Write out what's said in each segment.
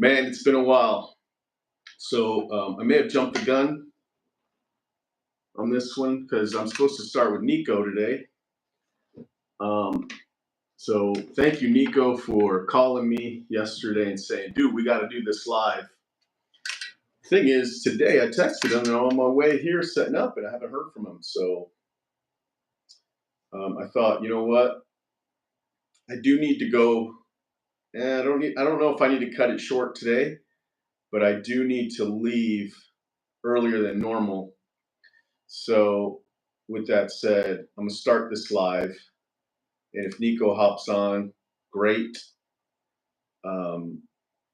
Man, it's been a while. So I may have jumped the gun on this one because I'm supposed to start with Nico today. Um, so thank you, Nico, for calling me yesterday and saying, dude, we got to do this live. Thing is, today I texted him and I'm on my way here setting up and I haven't heard from him. So I thought, you know what? I do need to go. I don't know if I need to cut it short today, but I do need to leave earlier than normal. So with that said, I'm gonna start this live, and if Nico hops on, great.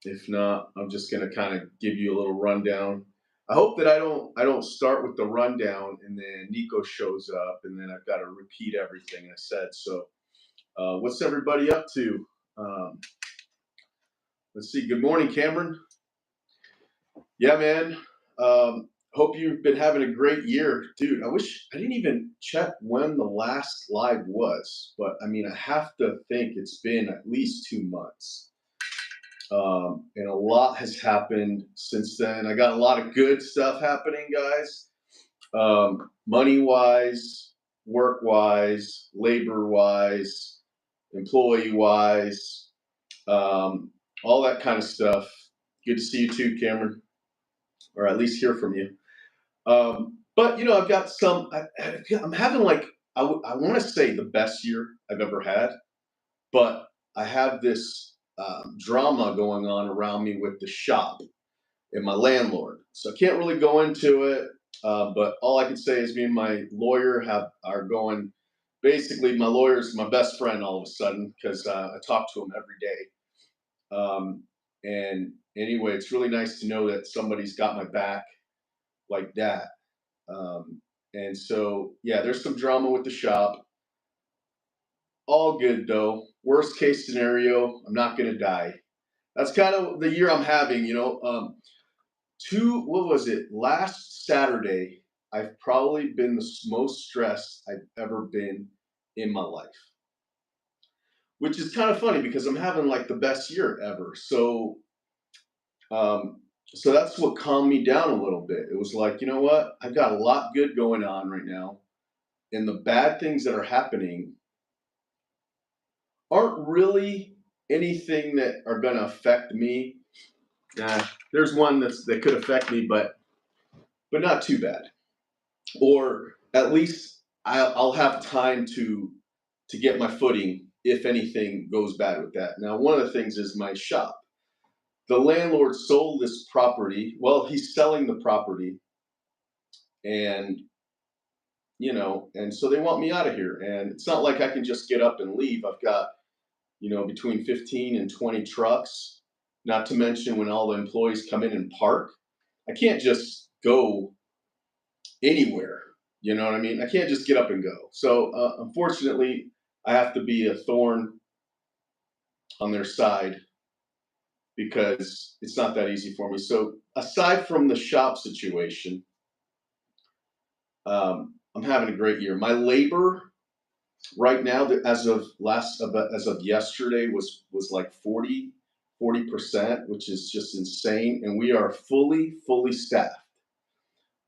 If not, I'm just gonna kind of give you a little rundown. I hope that I don't start with the rundown and then Nico shows up and then I've got to repeat everything I said. So what's everybody up to? Um, let's see. Good morning, Cameron. Yeah, man. Hope you've been having a great year, dude. I wish I didn't even check when the last live was, but I mean, I have to think it's been at least 2 months. And a lot has happened since then. I got a lot of good stuff happening, guys. Money wise, work wise, labor wise, employee wise, all that kind of stuff. Good to see you too, Cameron, or at least hear from you. But I've got some. I'm having like I want to say the best year I've ever had, but I have this drama going on around me with the shop and my landlord. So I can't really go into it. But all I can say is me and my lawyer are going. Basically, my lawyer's my best friend all of a sudden because I talk to him every day. And anyway, it's really nice to know that somebody's got my back like that. And so, yeah, there's some drama with the shop. All good though. Worst case scenario, I'm not going to die. That's kind of the year I'm having, what was it? Last Saturday, I've probably been the most stressed I've ever been in my life, which is kind of funny because I'm having like the best year ever. So that's what calmed me down a little bit. It was like, you know what? I've got a lot good going on right now. And the bad things that are happening aren't really anything that are going to affect me. There's one that could affect me, but not too bad. Or at least I'll have time to get my footing if anything goes bad with that. Now, one of the things is my shop. The landlord sold this property. Well, he's selling the property, and and so they want me out of here. And it's not like I can just get up and leave. I've got between 15 and 20 trucks, not to mention when all the employees come in and park. I can't just go anywhere. You know what I mean? I can't just get up and go. So unfortunately, I have to be a thorn on their side because it's not that easy for me. So aside from the shop situation, I'm having a great year. My labor right now, as of yesterday, was like 40%, which is just insane, and we are fully staffed.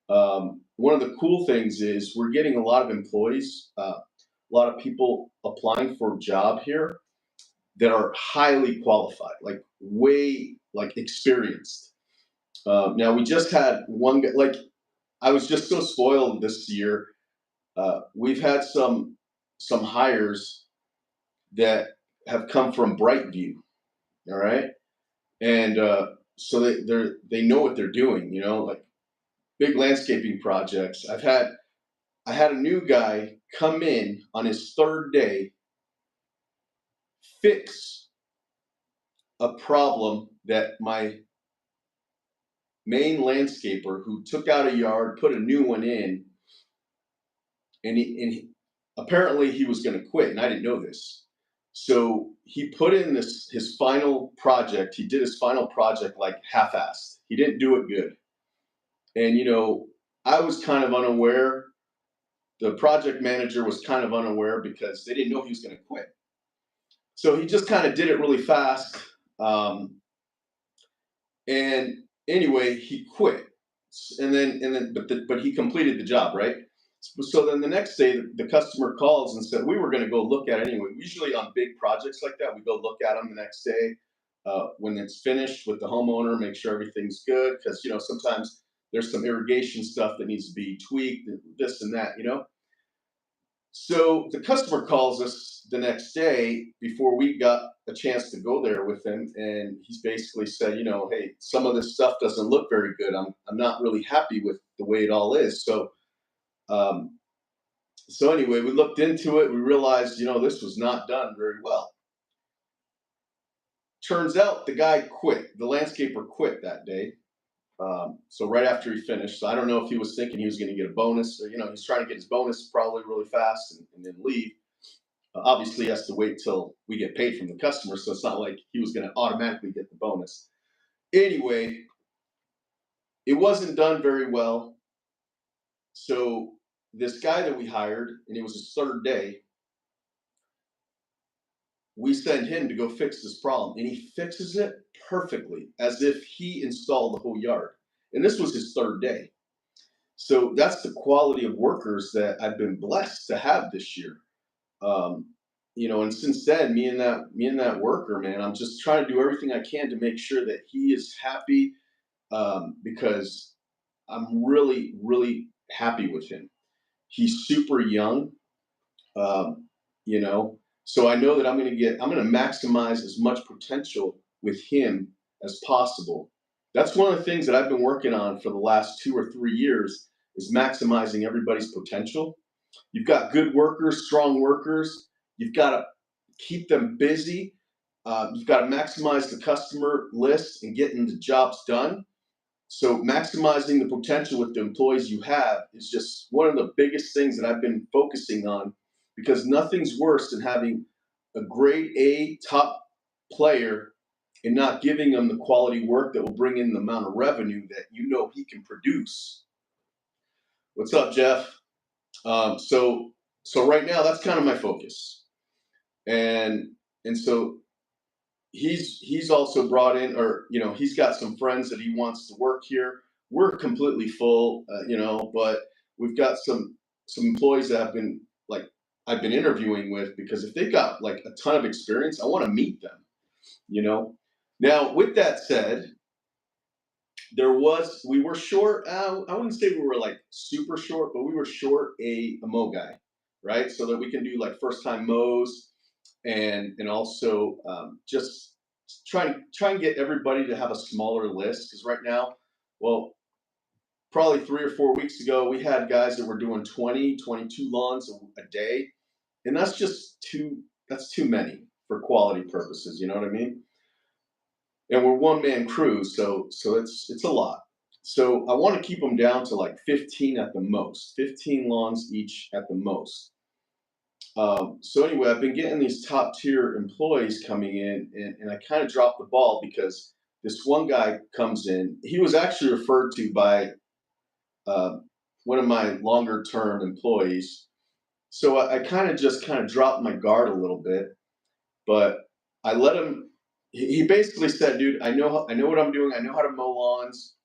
One of the cool things is we're getting a lot of employees, a lot of people applying for a job here that are highly qualified, like way experienced. Now we just had one guy, like I was just so spoiled this year. We've had some hires that have come from Brightview, all right, and so they know what they're doing, like big landscaping projects. I had a new guy come in on his third day, fix a problem that my main landscaper, who took out a yard, put a new one in, and apparently he was going to quit, and I didn't know this. So he put in his final project. He did his final project like half-assed. He didn't do it good. And I was kind of unaware. The project manager was kind of unaware because they didn't know he was going to quit. So he just kind of did it really fast. And anyway, he quit, but he completed the job, right? So then the next day, the customer calls and said we were going to go look at it anyway. Usually on big projects like that, we go look at them the next day when it's finished with the homeowner, make sure everything's good because sometimes there's some irrigation stuff that needs to be tweaked, this and that, So the customer calls us the next day before we got a chance to go there with him, and he's basically said, hey, some of this stuff doesn't look very good. I'm not really happy with the way it all is. Um, so anyway, we looked into it. We realized, this was not done very well. Turns out the guy quit. The landscaper quit that day. So right after he finished, so I don't know if he was thinking he was going to get a bonus, or he's trying to get his bonus probably really fast and then leave. Obviously, he has to wait till we get paid from the customer, so it's not like he was going to automatically get the bonus. Anyway, it wasn't done very well. So this guy that we hired, and it was his third day, we send him to go fix this problem, and he fixes it perfectly, as if he installed the whole yard. And this was his third day. So that's the quality of workers that I've been blessed to have this year. Um, and since then, me and that worker, man, I'm just trying to do everything I can to make sure that he is happy, because I'm really, really happy with him. He's super young, um, you know, so I know that I'm going to maximize as much potential with him as possible. That's one of the things that I've been working on for the last 2 or 3 years is maximizing everybody's potential. You've got good workers, strong workers. You've got to keep them busy. You've got to maximize the customer list and getting the jobs done. So maximizing the potential with the employees you have is just one of the biggest things that I've been focusing on, because nothing's worse than having a grade A top player and not giving them the quality work that will bring in the amount of revenue that he can produce. What's up, Jeff? So right now that's kind of my focus, and so he's also brought in, or he's got some friends that he wants to work here. We're completely full, but we've got some employees that I've been interviewing with, because if they've got like a ton of experience, I want to meet them. You know. Now, with that said, we were short. I wouldn't say we were like super short, but we were short a mow guy, right? So that we can do like first time mows, and also just try and get everybody to have a smaller list, because right now, well, probably 3 or 4 weeks ago, we had guys that were doing 20, 22 lawns a day, and that's too many for quality purposes. You know what I mean? And we're one man crews, so it's a lot. So I want to keep them down to like 15 at the most, 15 lawns each at the most. So anyway, I've been getting these top tier employees coming in, and I kind of dropped the ball because this one guy comes in. He was actually referred to by uh, one of my longer term employees. So I kind of dropped my guard a little bit, but I let him. He basically said, "Dude, I know what I'm doing. I know how to mow lawns.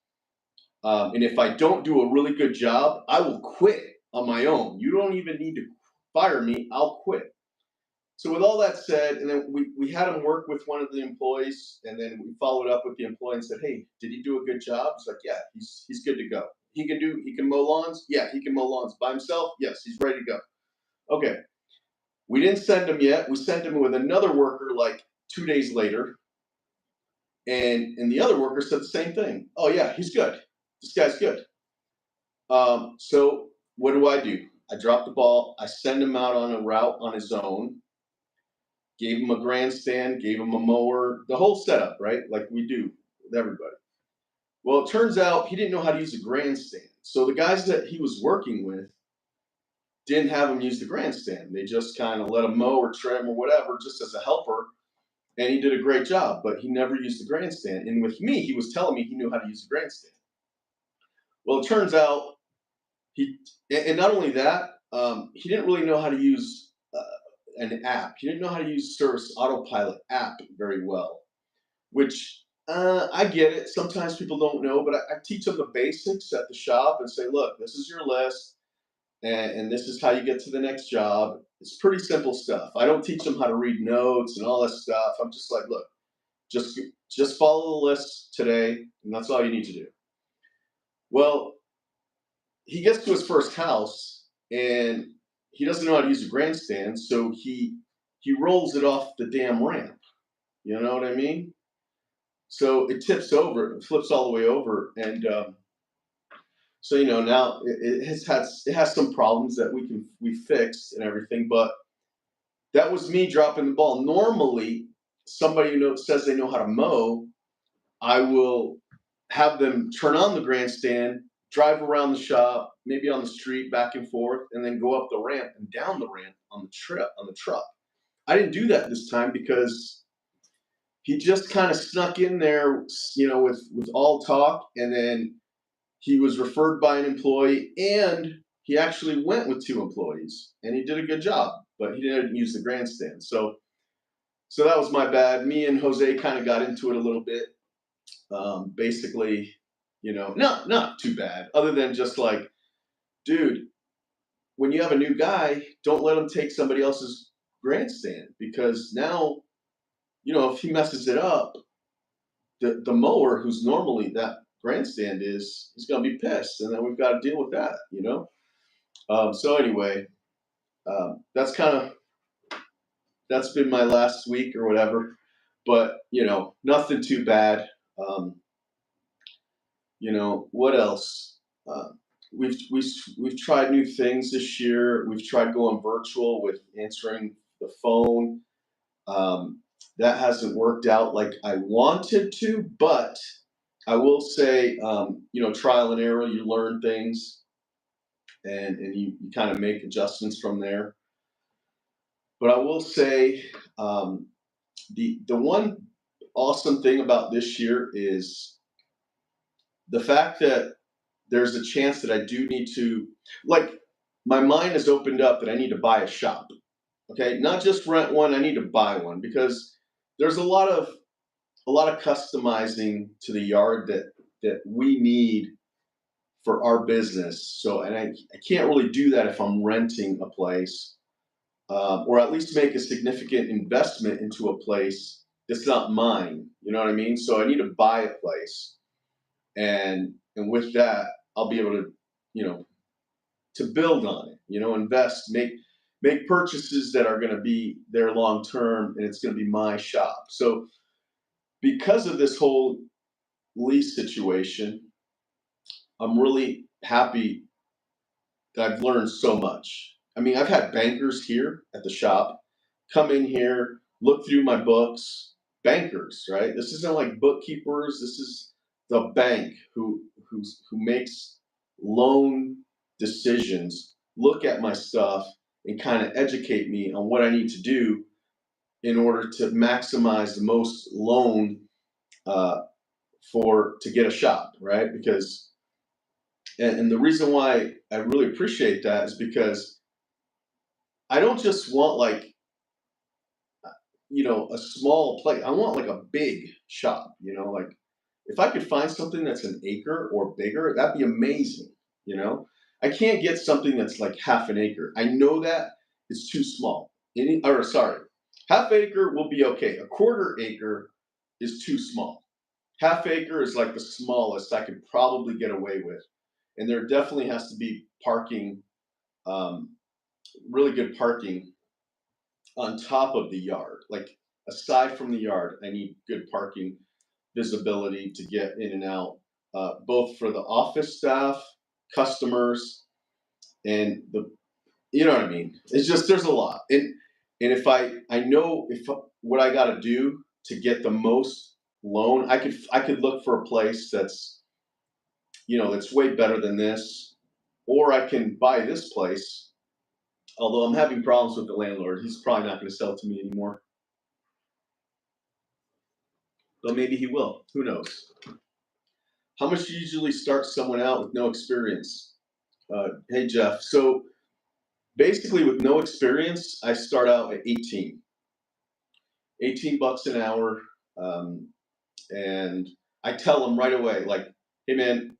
And if I don't do a really good job, I will quit on my own. You don't even need to fire me. I'll quit." So with all that said, and then we had him work with one of the employees, and then we followed up with the employee and said, "Hey, did he do a good job?" He's like, "Yeah, he's good to go. He can mow lawns. Yeah, he can mow lawns by himself. Yes, he's ready to go." Okay. We didn't send him yet. We sent him with another worker like 2 days later, and the other worker said the same thing. "Oh yeah, he's good. This guy's good." So what do? I drop the ball. I send him out on a route on his own. Gave him a grandstand, gave him a mower, the whole setup, right? Like we do with everybody. Well, it turns out he didn't know how to use a grandstand. So the guys that he was working with didn't have him use the grandstand. They just kind of let him mow or trim or whatever, just as a helper. And he did a great job, but he never used the grandstand. And with me, he was telling me he knew how to use the grandstand. Well, it turns out and not only that, he didn't really know how to use an app. He didn't know how to use Service Autopilot app very well, which I get it. Sometimes people don't know, but I teach them the basics at the shop and say, look, this is your list, and this is how you get to the next job. It's pretty simple stuff. I don't teach them how to read notes and all that stuff. I'm just like, look, just just follow the list today, and that's all you need to do. Well, he gets to his first house, and he doesn't know how to use a grandstand, so he rolls it off the damn ramp. You know what I mean? So it tips over, it flips all the way over, and so now it has some problems that we fixed and everything, but that was me dropping the ball. Normally, somebody who says they know how to mow, I will have them turn on the grandstand, drive around the shop, maybe on the street, back and forth, and then go up the ramp and down the ramp on the truck. I didn't do that this time because he just kind of snuck in there, with all talk, and then he was referred by an employee, and he actually went with two employees, and he did a good job, but he didn't use the grandstand. So that was my bad. Me and Jose kind of got into it a little bit. Basically, not too bad, other than just like, dude, when you have a new guy, don't let him take somebody else's grandstand, because now, if he messes it up, the mower, who's normally that grandstand is going to be pissed, and then we've got to deal with that. So anyway, that's been my last week or whatever, but nothing too bad. Um, what else? Uh, we've tried new things this year. We've tried going virtual with answering the phone. Um, that hasn't worked out like I wanted to, but I will say, trial and error. You learn things, and you kind of make adjustments from there. But I will say, the one awesome thing about this year is the fact that there's a chance that I do need to, like, my mind has opened up that I need to buy a shop. Okay, not just rent one. I need to buy one, because there's a lot of customizing to the yard that we need for our business. So, and I can't really do that if I'm renting a place, or at least make a significant investment into a place that's not mine. You know what I mean? So I need to buy a place, and with that, I'll be able to, to build on it. Invest, make purchases that are going to be there long term, and it's going to be my shop. So because of this whole lease situation, I'm really happy that I've learned so much. I mean, I've had bankers here at the shop come in here, look through my books. Bankers, right? This isn't like bookkeepers. This is the bank who makes loan decisions. Look at my stuff and kind of educate me on what I need to do in order to maximize the most loan, uh, for to get a shop, right? Because and the reason why I really appreciate that is because I don't just want, like, a small place. I want like a big shop. Like, if I could find something that's an acre or bigger, that'd be amazing. You know, I can't get something that's like half an acre. I know that it's too small. Or sorry, half acre will be okay. A quarter acre is too small. Half acre is like the smallest I could probably get away with, and there definitely has to be parking, um, really good parking on top of the yard. Like, aside from the yard, I need good parking visibility to get in and out, both for the office staff, customers, and you know what I mean. It's just, there's a lot, and if I know if what I got to do to get the most loan, I could look for a place that's way better than this, or I can buy this place. Although I'm having problems with the landlord, he's probably not going to sell it to me anymore. But maybe he will. Who knows? How much do you usually start someone out with no experience? Hey, Jeff. So basically, with no experience, I start out at 18. $18 an hour. Um, And I tell them right away, like, hey man,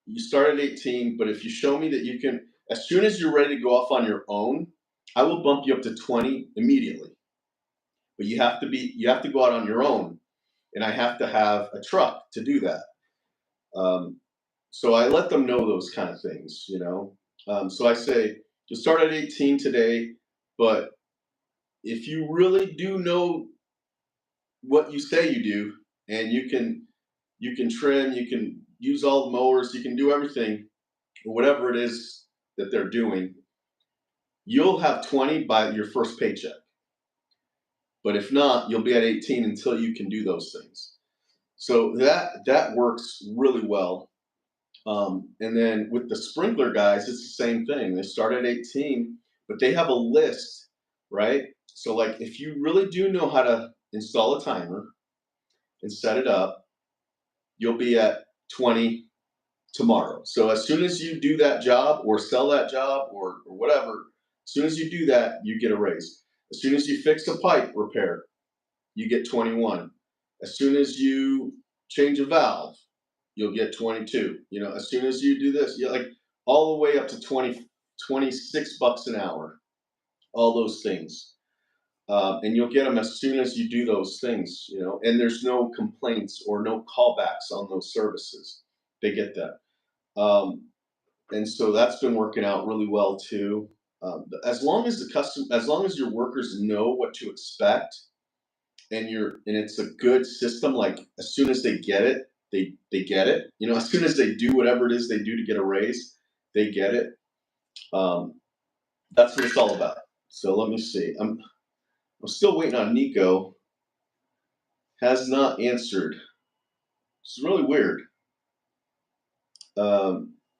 you start at 18, but if you show me that you can, as soon as you're ready to go off on your own, I will bump you up to 20 immediately. But you have to go out on your own, and I have to have a truck to do that. Um, so I let them know those kind of things, you know. So I say, you start at 18 today, but if you really do know what you say you do, and you can trim, you can use all the mowers, you can do everything, or whatever it is that they're doing, you'll have 20 by your first paycheck. But if not, you'll be at 18 until you can do those things. So that works really well. And then with the sprinkler guys, it's the same thing. They start at 18, but they have a list, right? So like if you really do know how to install a timer and set it up, you'll be at 20 tomorrow. So as soon as you do that job or sell that job or whatever, as soon as you do that, you get a raise. As soon as you fix a pipe repair, you get 21. As soon as you change a valve, you'll get 22. You know, as soon as you do this, you're like all the way up to 20, 26 bucks an hour, all those things. And you'll get them as soon as you do those things, you know, and there's no complaints or no callbacks on those services. They get that. Um, and so that's been working out really well too. As long as your workers know what to expect, and it's a good system. Like as soon as they get it, they get it. You know, as soon as they do whatever it is they do to get a raise, they get it. Um, that's what it's all about. So let me see. I'm still waiting on Nico. Has not answered. It's really weird.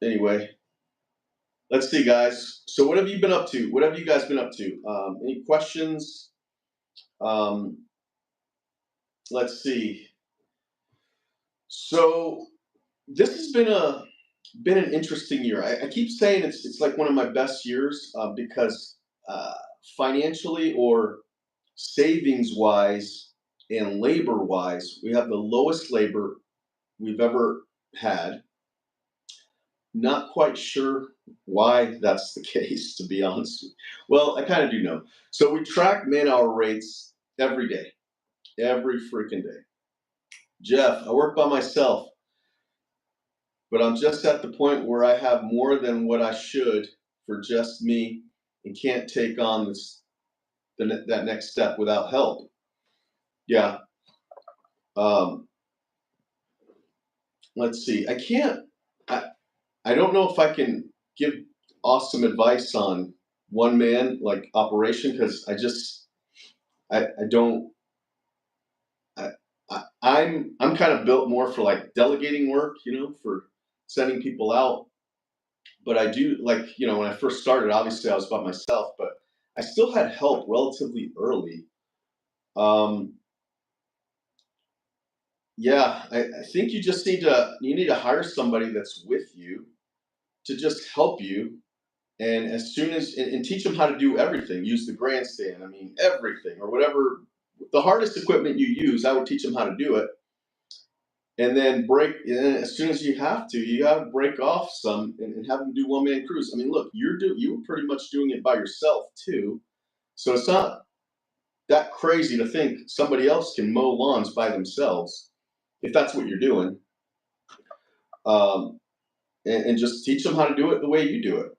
Anyway, let's see, guys. So what have you been up to? What have you guys been up to? Any questions? Um, let's see. So this has been an interesting year. I keep saying it's like one of my best years because uh, financially or savings wise and labor wise, we have the lowest labor we've ever had. Not quite sure why that's the case, to be honest. Well, I kind of do know. So we track man hour rates every freaking day. Jeff, I work by myself, but I'm just at the point where I have more than what I should for just me and can't take on that next step without help. Yeah. Um, let's see. I, I don't know if I can give awesome advice on one man like operation because I don't, I, I'm kind of built more for like delegating work, you know, for sending people out. But I do like, you know, when I first started, obviously I was by myself, but I still had help relatively early. Um, yeah, I think you need to hire somebody that's with you to just help you. And as soon as and teach them how to do everything, use the grandstand. I mean, everything or whatever the hardest equipment you use, I would teach them how to do it. And then and as soon as you got to break off some and have them do one man crews. I mean, look, you were pretty much doing it by yourself too, so it's not that crazy to think somebody else can mow lawns by themselves if that's what you're doing. Um, and just teach them how to do it the way you do it.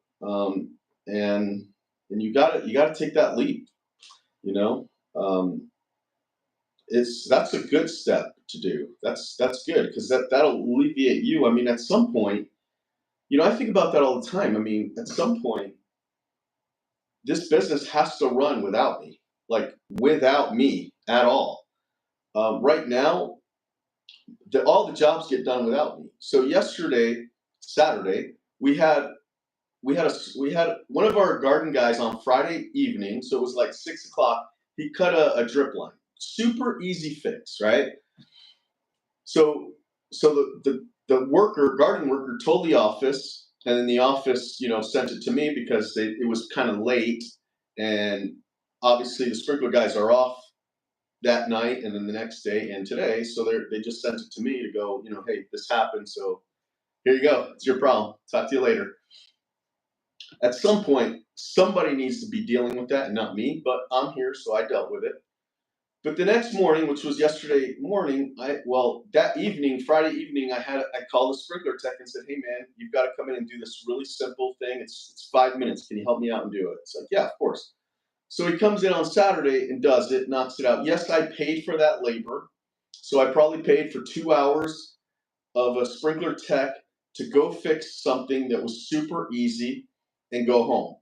And you got to take that leap. You know, um, that's a good step to do. That's good because that'll alleviate you. I mean, at some point, you know, I think about that all the time. I mean, at some point, this business has to run without me, like without me at all. Right now, all the jobs get done without me. So yesterday, Saturday, we had one of our garden guys on Friday evening, so it was like 6 o'clock. He cut a drip line, super easy fix, right? So the garden worker told the office, and then the office, you know, sent it to me because it was kind of late, and obviously the sprinkler guys are off that night and then the next day and today. So they just sent it to me to go, hey, this happened. So here you go. It's your problem. Talk to you later. At some point, somebody needs to be dealing with that and not me, but I'm here, so I dealt with it. But the next morning, which was yesterday morning, that evening, Friday evening, I called the sprinkler tech and said, "Hey man, you've got to come in and do this really simple thing. It's 5 minutes. Can you help me out and do it?" It's like, "Yeah, of course." So he comes in on Saturday and does it, knocks it out. Yes, I paid for that labor. So I probably paid for 2 hours of a sprinkler tech to go fix something that was super easy and go home.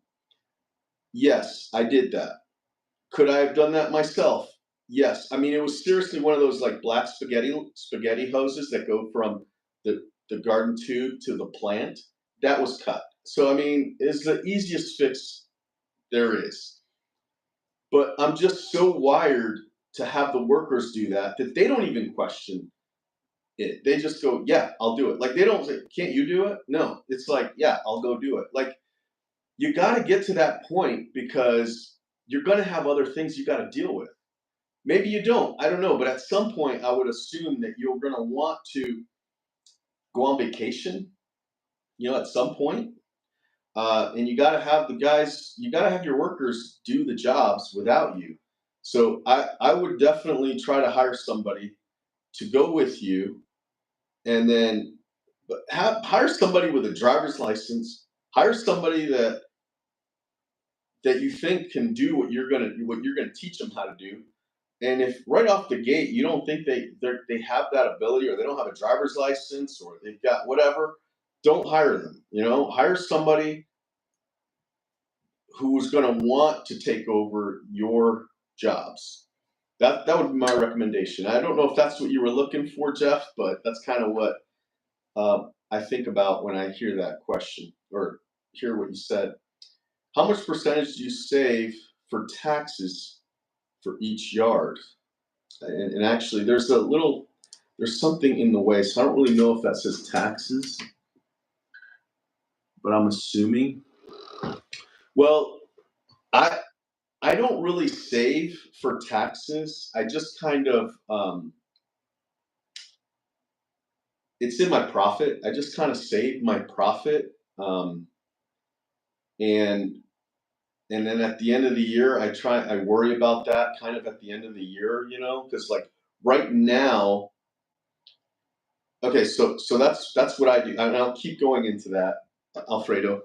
Yes, I did that. Could I have done that myself? Yes. I mean, it was seriously one of those like black spaghetti hoses that go from the garden tube to the plant. That was cut. So I mean, it's the easiest fix there is. But I'm just so wired to have the workers do that they don't even question it. They just go, "Yeah, I'll do it." Like they don't say, "Can't you do it?" No, it's like, "Yeah, I'll go do it." Like you got to get to that point because you're going to have other things you got to deal with. Maybe you don't. I don't know. But at some point, I would assume that you're going to want to go on vacation, at some point. And you got to have the guys, you got to have your workers do the jobs without you. So I would definitely try to hire somebody to go with you and then hire somebody with a driver's license, hire somebody that you think can do what you're gonna teach them how to do. And if right off the gate you don't think they have that ability, or they don't have a driver's license, or they've got whatever, don't hire them. Hire somebody who's going to want to take over your jobs. That would be my recommendation. I don't know if that's what you were looking for, Jeff, but that's kind of what I think about when I hear that question or hear what you said. How much percentage do you save for taxes for each yard? And actually, there's something in the way, so I don't really know if that says taxes, but I'm assuming. Well, I I don't really save for taxes. I just kind of it's in my profit. I just kind of save my profit, and and then at the end of the year, I worry about that kind of at the end of the year, because like right now, okay, so that's what I do, and I'll keep going into that, Alfredo.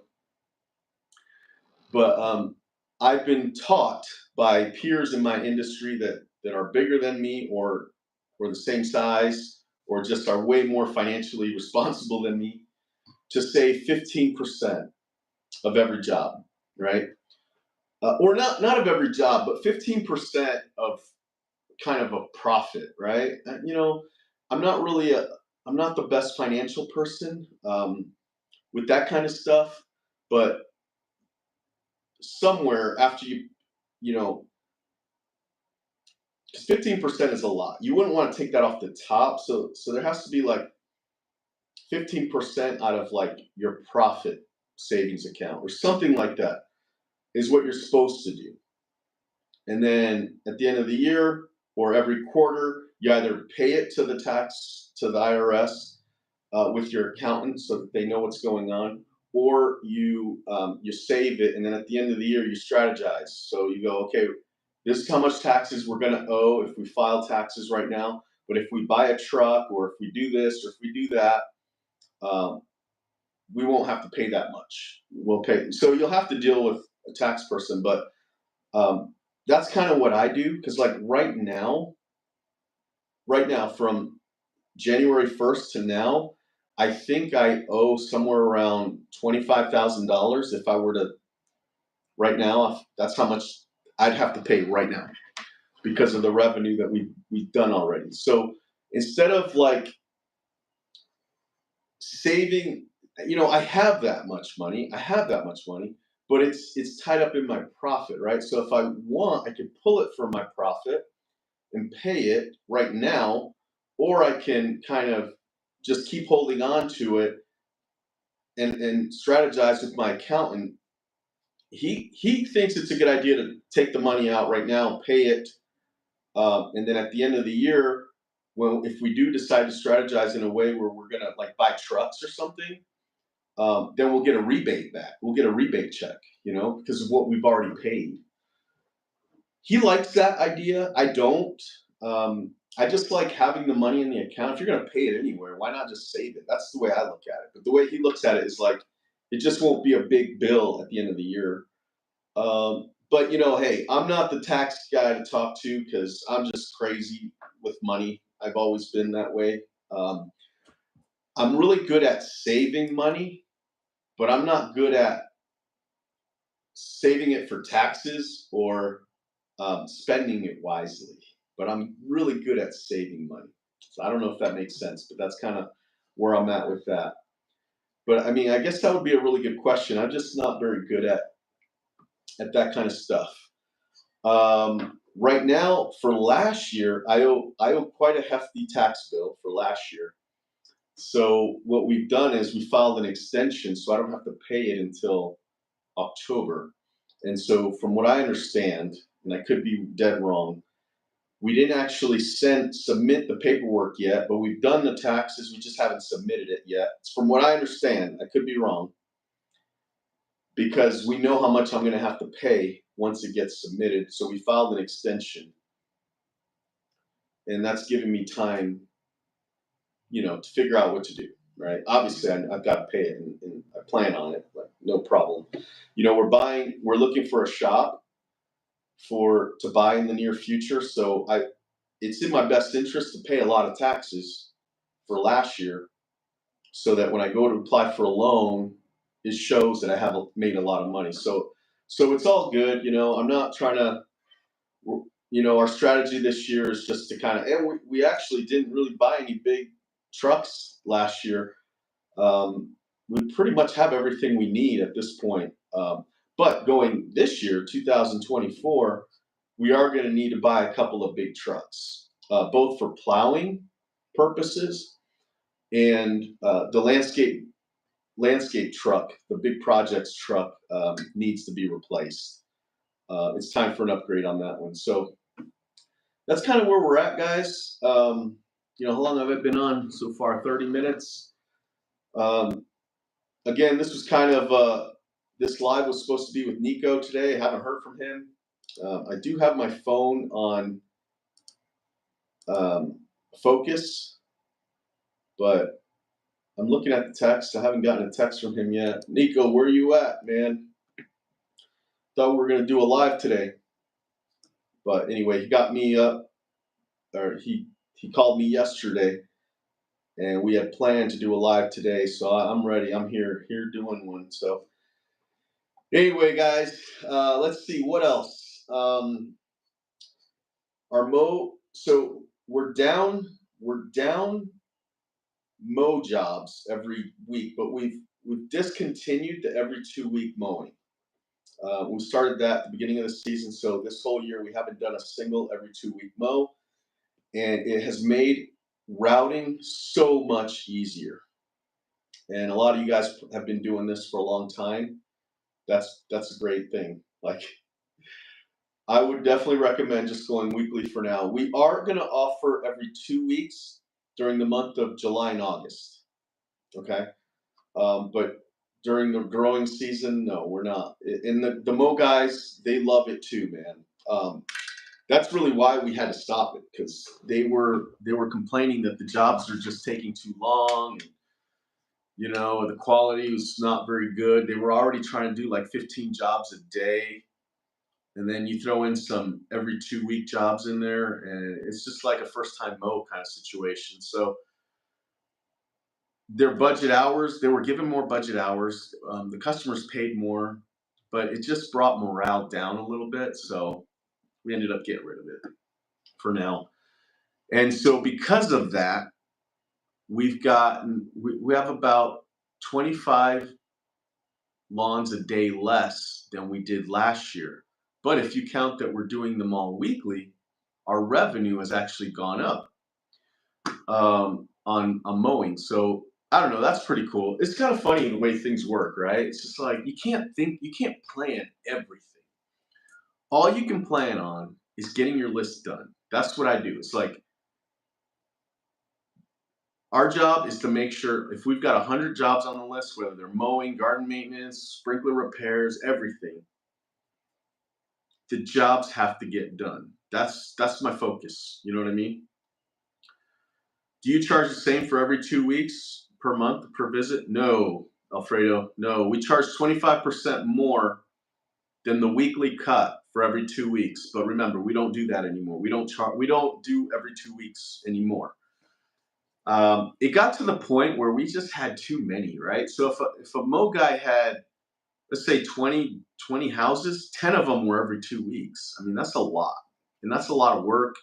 But I've been taught by peers in my industry that are bigger than me, or the same size, or just are way more financially responsible than me, to save 15% of every job, right? Or not of every job, but 15% of kind of a profit, right? I'm not really I'm not the best financial person with that kind of stuff, but somewhere after you know, 15% is a lot. You wouldn't want to take that off the top, so there has to be like 15% out of like your profit savings account or something like that is what you're supposed to do. And then at the end of the year or every quarter, you either pay it to the IRS with your accountant so that they know what's going on, or you save it, and then at the end of the year you strategize. So you go, okay, this is how much taxes we're going to owe if we file taxes right now. But if we buy a truck, or if we do this, or if we do that, um, we won't have to pay that much. We'll pay. So you'll have to deal with a tax person, but um, that's kind of what I do, because like right now from January 1st to now, I think I owe somewhere around $25,000 if I were to right now. That's how much I'd have to pay right now because of the revenue that we've done already. So instead of like saving, I have that much money. But it's tied up in my profit, right? So if I want, I could pull it from my profit and pay it right now, or I can kind of just keep holding on to it and strategize with my accountant. He thinks it's a good idea to take the money out right now, pay it And then at the end of the year, well, if we do decide to strategize in a way where we're gonna like buy trucks or something, then we'll get a rebate back. We'll get a rebate check, because of what we've already paid. He likes that idea. I don't. I just like having the money in the account. If you're going to pay it anywhere, why not just save it? That's the way I look at it. But the way he looks at it is like it just won't be a big bill at the end of the year. But hey, I'm not the tax guy to talk to because I'm just crazy with money. I've always been that way. Um, I'm really good at saving money, but I'm not good at saving it for taxes or spending it wisely. But I'm really good at saving money. So I don't know if that makes sense, but that's kind of where I'm at with that. But I mean, I guess that would be a really good question. I'm just not very good at that kind of stuff. Right now, for last year, I owe quite a hefty tax bill for last year. So what we've done is we filed an extension, so I don't have to pay it until October. And so, from what I understand, and I could be dead wrong, we didn't actually submit the paperwork yet, but we've done the taxes. We just haven't submitted it yet. From what I understand, I could be wrong, because we know how much I'm going to have to pay once it gets submitted. So we filed an extension, and that's giving me time, to figure out what to do. Right? Obviously, I've got to pay it, and I plan on it, but no problem. We're looking for a shop to buy in the near future. So it's in my best interest to pay a lot of taxes for last year, so that when I go to apply for a loan, it shows that I have made a lot of money. So it's all good. I'm not trying to. Our strategy this year is just to kind of, and we actually didn't really buy any big trucks last year. We pretty much have everything we need at this point. But going this year, 2024, we are going to need to buy a couple of big trucks, both for plowing purposes and the landscape truck, the big projects truck, needs to be replaced. It's time for an upgrade on that one. So that's kind of where we're at, guys. How long have I been on so far? 30 minutes. Again, this was kind of this live was supposed to be with Nico today. I haven't heard from him. I do have my phone on focus, but I'm looking at the text. I haven't gotten a text from him yet. Nico, where are you at, man? Thought we were going to do a live today. But anyway, he got me up, or he called me yesterday, and we had planned to do a live today. So I'm ready. I'm here doing one. So anyway, guys, let's see what else. So we're down mow jobs every week, but we've discontinued the every 2 week mowing. We started that at the beginning of the season, so this whole year we haven't done a single every 2 week mow, and it has made routing so much easier. And a lot of you guys have been doing this for a long time. That's a great thing. Like, I would definitely recommend just going weekly for now. We are going to offer every 2 weeks during the month of July and August. Okay. But during the growing season, no, we're not. And the Mo guys, they love it too, man. That's really why we had to stop it, because they were complaining that the jobs are just taking too long. And, the quality was not very good. They were already trying to do like 15 jobs a day. And then you throw in some every 2 week jobs in there, and it's just like a first time mow kind of situation. So their budget hours, they were given more budget hours. The customers paid more, but it just brought morale down a little bit. So we ended up getting rid of it for now. And so because of that, we have about 25 lawns a day less than we did last year. But if you count that we're doing them all weekly, our revenue has actually gone up on mowing. So I don't know. That's pretty cool. It's kind of funny the way things work, right? It's just like you can't plan everything. All you can plan on is getting your list done. That's what I do. It's like our job is to make sure if we've got 100 jobs on the list, whether they're mowing, garden maintenance, sprinkler repairs, everything, the jobs have to get done. That's my focus. You know what I mean? Do you charge the same for every 2 weeks per month per visit? No, Alfredo. No, we charge 25% more than the weekly cut for every 2 weeks. But remember, we don't do that anymore. We don't charge. We don't do every 2 weeks anymore. It got to the point where we just had too many, right? So if a Mo guy had, let's say 20 houses, 10 of them were every 2 weeks. I mean, that's a lot. And that's a lot of work.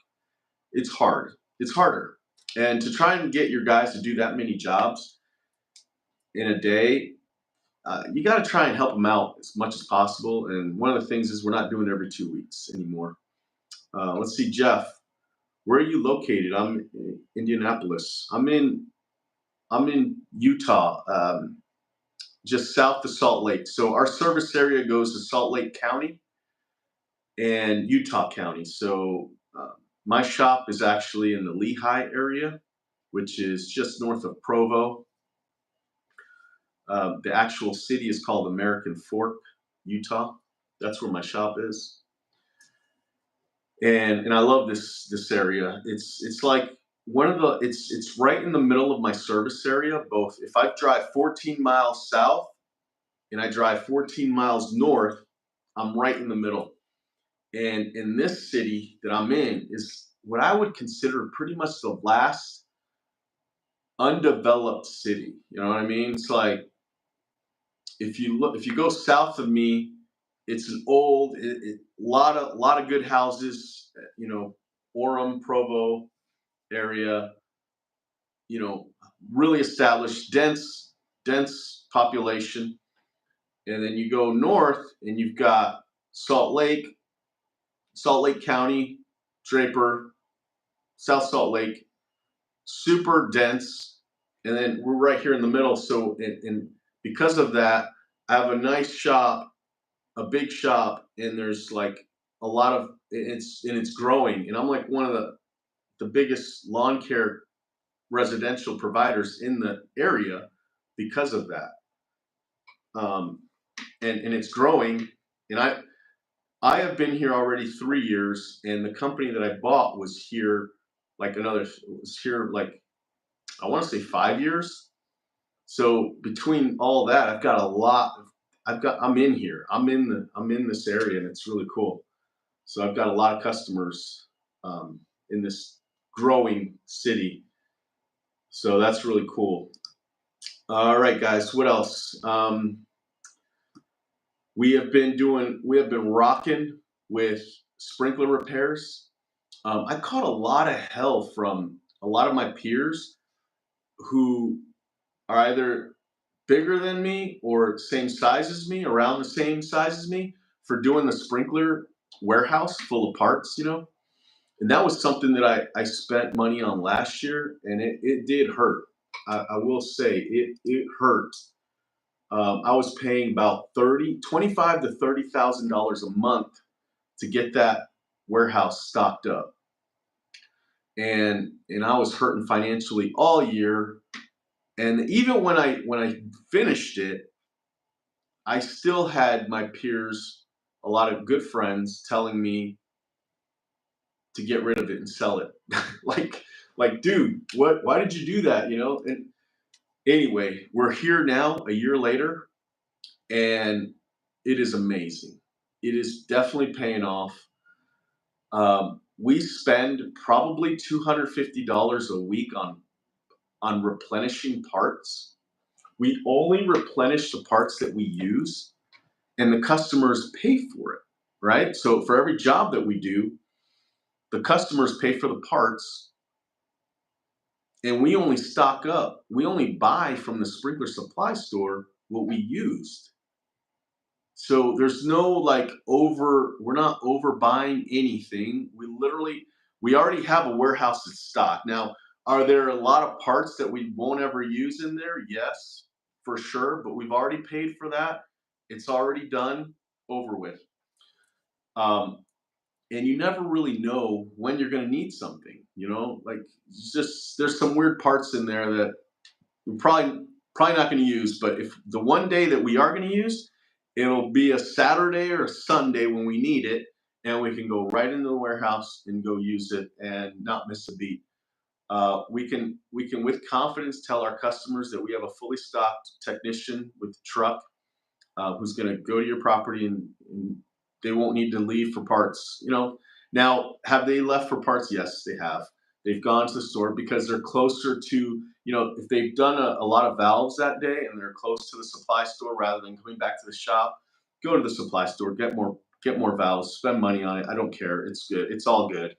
It's hard. It's harder. And to try and get your guys to do that many jobs in a day, you got to try and help them out as much as possible. And one of the things is we're not doing it every 2 weeks anymore. Let's see, Jeff, where are you located? I'm in Indianapolis. I'm in Utah, just south of Salt Lake. So our service area goes to Salt Lake County and Utah County. So my shop is actually in the Lehigh area, which is just north of Provo. The actual city is called American Fork, Utah. That's where my shop is. And I love this area. It's like one of the it's right in the middle of my service area. Both if I drive 14 miles south and I drive 14 miles north, I'm right in the middle. And in this city that I'm in is what I would consider pretty much the last undeveloped city. You know what I mean? It's like if you go south of me, it's an old lot of good houses. You know, Orem, Provo area. You know, really established, dense population. And then you go north, and you've got Salt Lake County, Draper, South Salt Lake, super dense, and then we're right here in the middle. So, and because of that, I have a nice shop, a big shop, and there's like a lot of it's growing, and I'm like one of the biggest lawn care residential providers in the area because of that. Um, and it's growing, and I have been here already 3 years, and the company that I bought was here like I want to say 5 years. So between all that, I've got a lot. I'm in here. I'm in this area, and it's really cool. So I've got a lot of customers in this growing city. So that's really cool. All right, guys. What else? We have been rocking with sprinkler repairs. I caught a lot of hell from a lot of my peers who are either bigger than me or same size as me, around the same size as me, for doing the sprinkler warehouse full of parts, you know. And that was something that I spent money on last year, and it did hurt. I will say it hurt. I was paying about 25 to $30,000 a month to get that warehouse stocked up, and I was hurting financially all year. And even when I finished it, I still had my peers, a lot of good friends, telling me to get rid of it and sell it. like, dude, what? Why did you do that? You know. And anyway, we're here now, a year later, and it is amazing. It is definitely paying off. We spend probably $250 a week on replenishing parts. We only replenish the parts that we use, and the customers pay for it, right? So for every job that we do, the customers pay for the parts, and we only stock up. We only buy from the sprinkler supply store what we used. So there's no we're not overbuying anything. We already have a warehouse that's stocked. Now, are there a lot of parts that we won't ever use in there? Yes, for sure, but we've already paid for that. It's already done, over with. Um, and you never really know when you're going to need something. Like it's just there's some weird parts in there that we're probably not going to use. But if the one day that we are going to use, it'll be a Saturday or a Sunday when we need it, and we can go right into the warehouse and go use it and not miss a beat. We can with confidence tell our customers that we have a fully stocked technician with the truck who's going to go to your property, and they won't need to leave for parts. Now, have they left for parts? Yes, they have. They've gone to the store because they're closer to, if they've done a lot of valves that day and they're close to the supply store rather than coming back to the shop, go to the supply store, get more valves, spend money on it. I don't care. It's good. It's all good.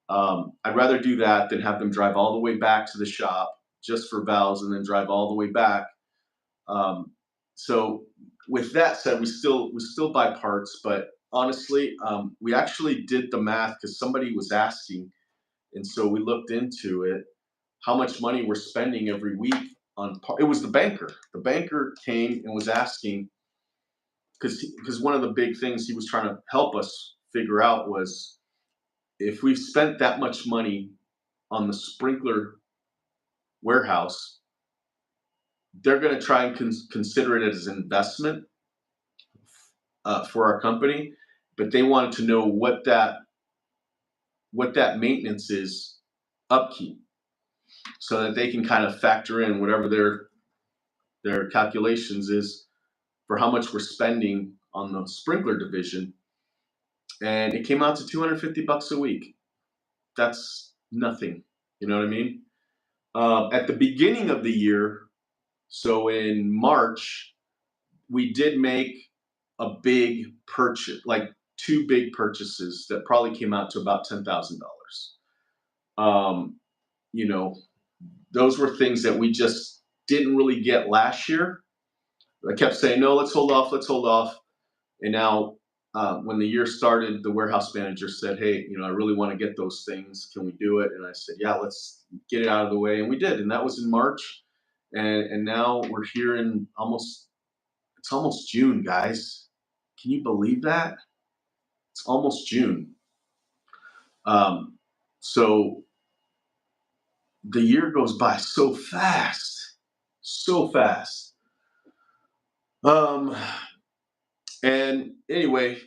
I'd rather do that than have them drive all the way back to the shop just for valves and then drive all the way back. So with that said, we still buy parts, but honestly, we actually did the math because somebody was asking, and so we looked into it, how much money we're spending every week on part. It was the banker. The banker came and was asking because one of the big things he was trying to help us figure out was if we've spent that much money on the sprinkler warehouse, they're going to try and consider it as an investment for our company, but they wanted to know what that maintenance is, upkeep, so that they can kind of factor in whatever their calculations is for how much we're spending on the sprinkler division. And it came out to $250 a week. That's nothing. You know what I mean? At the beginning of the year, so in March, we did make a big purchase, like two big purchases that probably came out to about $10,000. Um, you know, those were things that we just didn't really get last year. I kept saying, no, let's hold off, let's hold off. And now, when the year started, the warehouse manager said, hey, I really want to get those things. Can we do it? And I said, yeah, let's get it out of the way. And we did. And that was in March. And now we're here in it's almost June, guys. Can you believe that? It's almost June. So the year goes by so fast, so fast. Um, and anyway,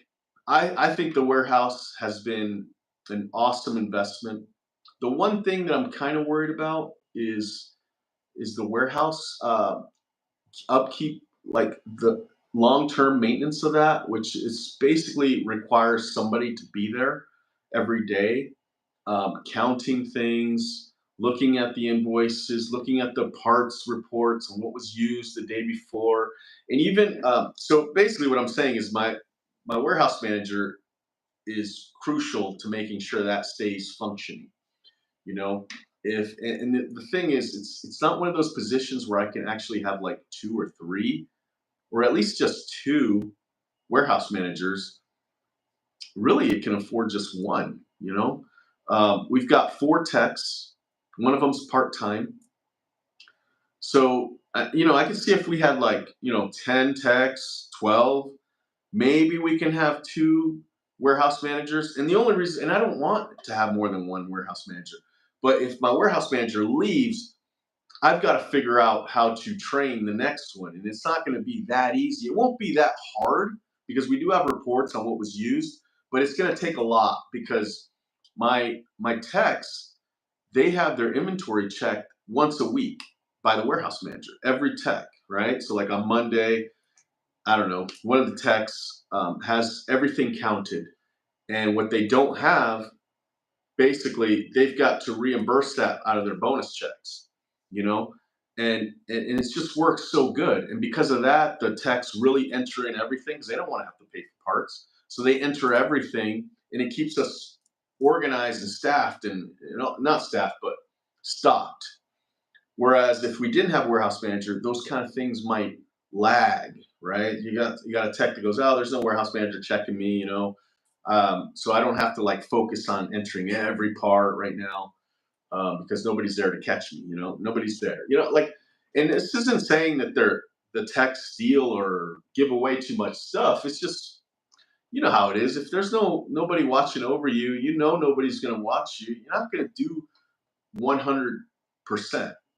I think the warehouse has been an awesome investment. The one thing that I'm kind of worried about is the warehouse upkeep, like the long-term maintenance of that, which is basically requires somebody to be there every day, counting things, looking at the invoices, looking at the parts reports and what was used the day before, and even so. Basically, what I'm saying is my warehouse manager is crucial to making sure that stays functioning. You know, if and the thing is, it's not one of those positions where I can actually have like two or three, or at least just two warehouse managers. Really, it can afford just one. We've got four techs. One of them's part time. So I can see if we had like 10 techs, 12, maybe we can have two warehouse managers. And the only reason, and I don't want to have more than one warehouse manager, but if my warehouse manager leaves, I've got to figure out how to train the next one. And it's not going to be that easy. It won't be that hard because we do have reports on what was used, but it's going to take a lot because my techs, they have their inventory checked once a week by the warehouse manager, every tech, right? So like on Monday, I don't know, one of the techs has everything counted. And what they don't have, basically, they've got to reimburse that out of their bonus checks, you know? And it's just worked so good. And because of that, the techs really enter in everything because they don't want to have to pay for parts. So they enter everything and it keeps us organized and staffed and not staffed, but stocked. Whereas if we didn't have a warehouse manager, those kind of things might lag, right? You got a tech that goes, oh, there's no warehouse manager checking me, so I don't have to like focus on entering every part right now because nobody's there to catch me. Nobody's there. Like, and this isn't saying that the techs steal or give away too much stuff. It's just You know how it is. If there's nobody watching over you, you know nobody's going to watch you. You're not going to do 100%.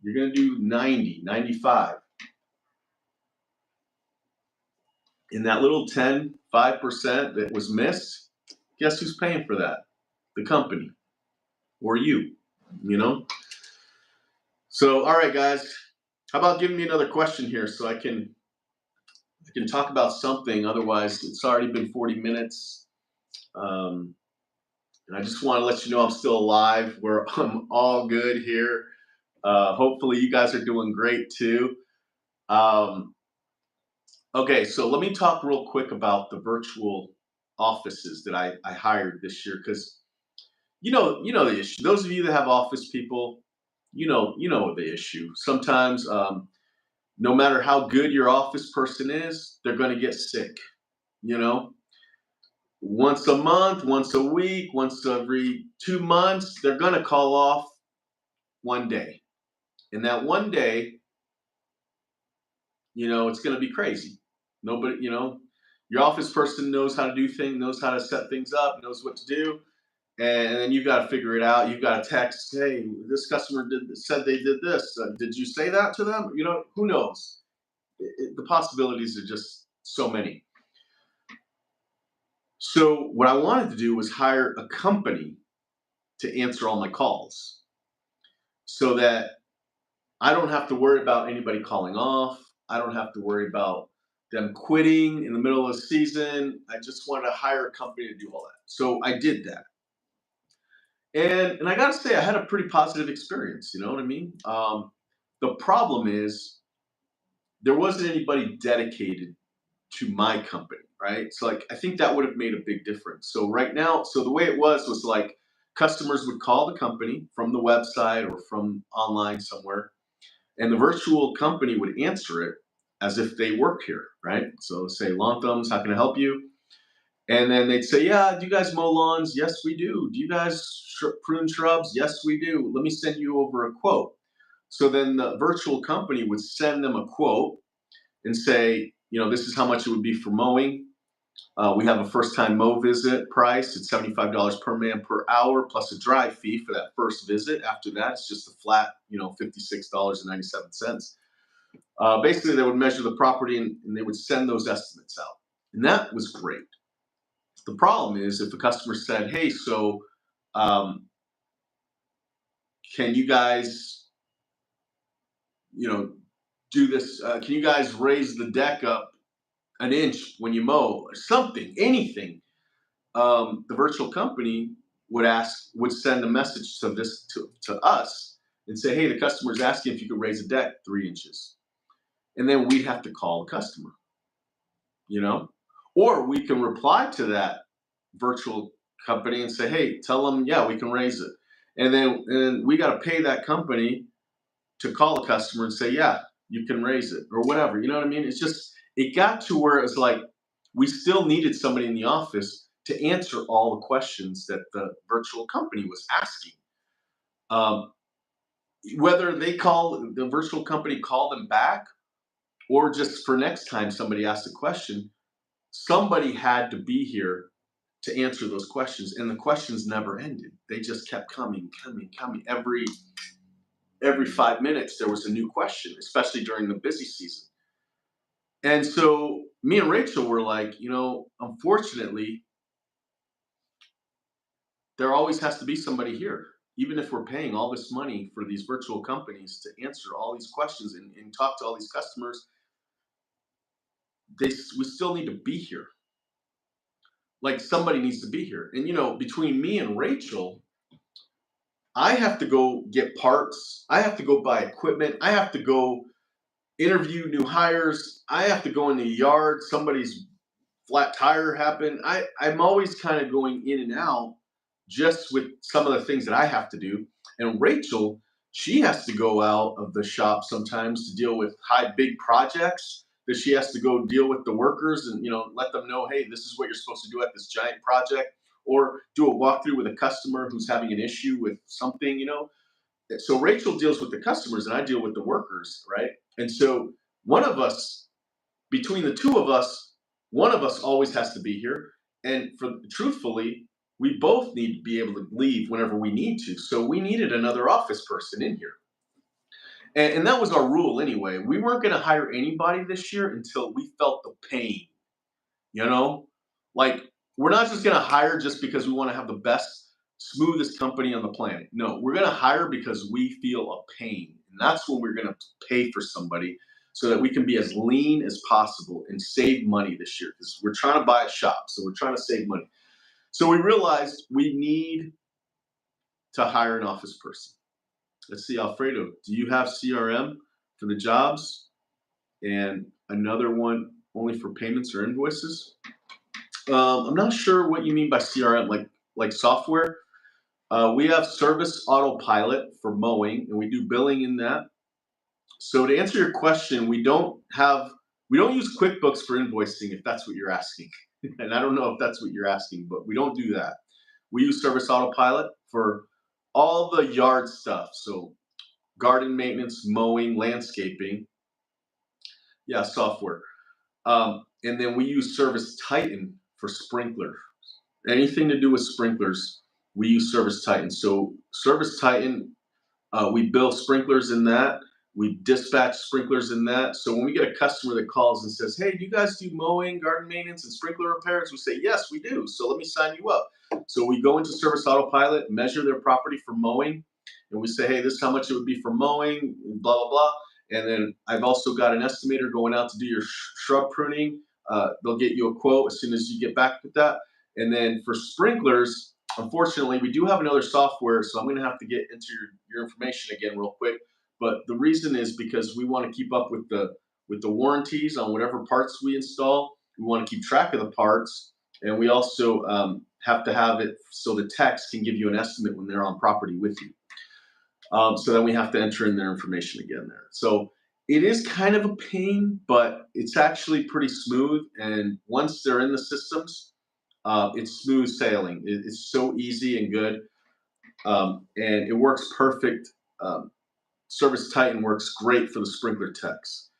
You're going to do 90, 95. In that little 10, 5% that was missed, guess who's paying for that? The company or you know? So, all right, guys, how about giving me another question here so I can talk about something. Otherwise, it's already been 40 minutes. Um, and I just want to let you know I'm still alive. I'm all good here. Hopefully, you guys are doing great too. Um, okay, so let me talk real quick about the virtual offices that I hired this year because you know the issue. Those of you that have office people, you know the issue. Sometimes, no matter how good your office person is, they're going to get sick. You know, once a month, once a week, once every 2 months, they're going to call off one day. And that one day, it's going to be crazy. Nobody, your office person knows how to do things, knows how to set things up, knows what to do. And then you've got to figure it out. You've got to text, hey, this customer said they did this. Did you say that to them? Who knows? The possibilities are just so many. So what I wanted to do was hire a company to answer all my calls so that I don't have to worry about anybody calling off. I don't have to worry about them quitting in the middle of the season. I just wanted to hire a company to do all that. So I did that. And I gotta say, I had a pretty positive experience. You know what I mean? The problem is there wasn't anybody dedicated to my company, right? So like I think that would have made a big difference. So right now, so the way it was like customers would call the company from the website or from online somewhere, and the virtual company would answer it as if they work here, right? So say, Lawn Thumbs, how can I help you? And then they'd say, yeah, do you guys mow lawns? Yes, we do. Do you guys prune shrubs? Yes, we do. Let me send you over a quote. So then the virtual company would send them a quote and say, this is how much it would be for mowing. We have a first time mow visit price. It's $75 per man per hour plus a drive fee for that first visit. After that, it's just a flat, $56.97. Basically, they would measure the property and they would send those estimates out. And that was great. The problem is if the customer said, hey, so um, can you guys, do this? Can you guys raise the deck up an inch when you mow or something, anything? The virtual company would send a message to us and say, hey, the customer's asking if you could raise a deck 3 inches. And then we'd have to call the customer, or we can reply to that virtual company and say, hey, tell them, yeah, we can raise it. And then we got to pay that company to call the customer and say, yeah, you can raise it or whatever. You know what I mean? It got to where it's like we still needed somebody in the office to answer all the questions that the virtual company was asking. Um, Whether the virtual company call them back or just for next time somebody asks a question, somebody had to be here to answer those questions, and the questions never ended. They just kept coming. Every 5 minutes there was a new question, especially during the busy season. And so me and Rachel were like, unfortunately, there always has to be somebody here. Even if we're paying all this money for these virtual companies to answer all these questions and talk to all these customers, we still need to be here. Like somebody needs to be here. And between me and Rachel, I have to go get parts. I have to go buy equipment. I have to go interview new hires. I have to go in the yard. Somebody's flat tire happened. I'm always kind of going in and out just with some of the things that I have to do. And Rachel, she has to go out of the shop sometimes to deal with big projects that she has to go deal with the workers and, let them know, hey, this is what you're supposed to do at this giant project, or do a walkthrough with a customer who's having an issue with something. So Rachel deals with the customers and I deal with the workers, right? And so one of us, between the two of us, one of us always has to be here. And truthfully, we both need to be able to leave whenever we need to. So we needed another office person in here. And that was our rule anyway. We weren't going to hire anybody this year until we felt the pain, you know? Like, we're not just going to hire just because we want to have the best, smoothest company on the planet. No, we're going to hire because we feel a pain. And that's when we're going to pay for somebody so that we can be as lean as possible and save money this year because we're trying to buy a shop. So we're trying to save money. So we realized we need to hire an office person. Let's see, Alfredo, do you have CRM for the jobs and another one only for payments or invoices? I'm not sure what you mean by CRM, like software. We have Service Autopilot for mowing, and we do billing in that. So to answer your question, we don't use QuickBooks for invoicing if that's what you're asking. And I don't know if that's what you're asking, but we don't do that. We use Service Autopilot for all the yard stuff. So garden maintenance, mowing, landscaping. Yeah, software. And then we use Service Titan for sprinkler. Anything to do with sprinklers, we use Service Titan. So Service Titan, we bill sprinklers in that. We dispatch sprinklers in that. So when we get a customer that calls and says, "Hey, do you guys do mowing, garden maintenance, and sprinkler repairs?" We say, "Yes, we do. So let me sign you up." So we go into Service Autopilot, measure their property for mowing, and we say, "Hey, this is how much it would be for mowing, blah blah blah." And then I've also got an estimator going out to do your shrub pruning. They'll get you a quote as soon as you get back with that. And then for sprinklers, unfortunately, we do have another software, so I'm going to have to get into your information again real quick. But the reason is because we want to keep up with the warranties on whatever parts we install. We want to keep track of the parts, and we also have to have it so the techs can give you an estimate when they're on property with you. So then we have to enter in their information again there. So it is kind of a pain, but it's actually pretty smooth. And once they're in the systems, it's smooth sailing. It's so easy and good, and it works perfect. Service Titan works great for the sprinkler techs.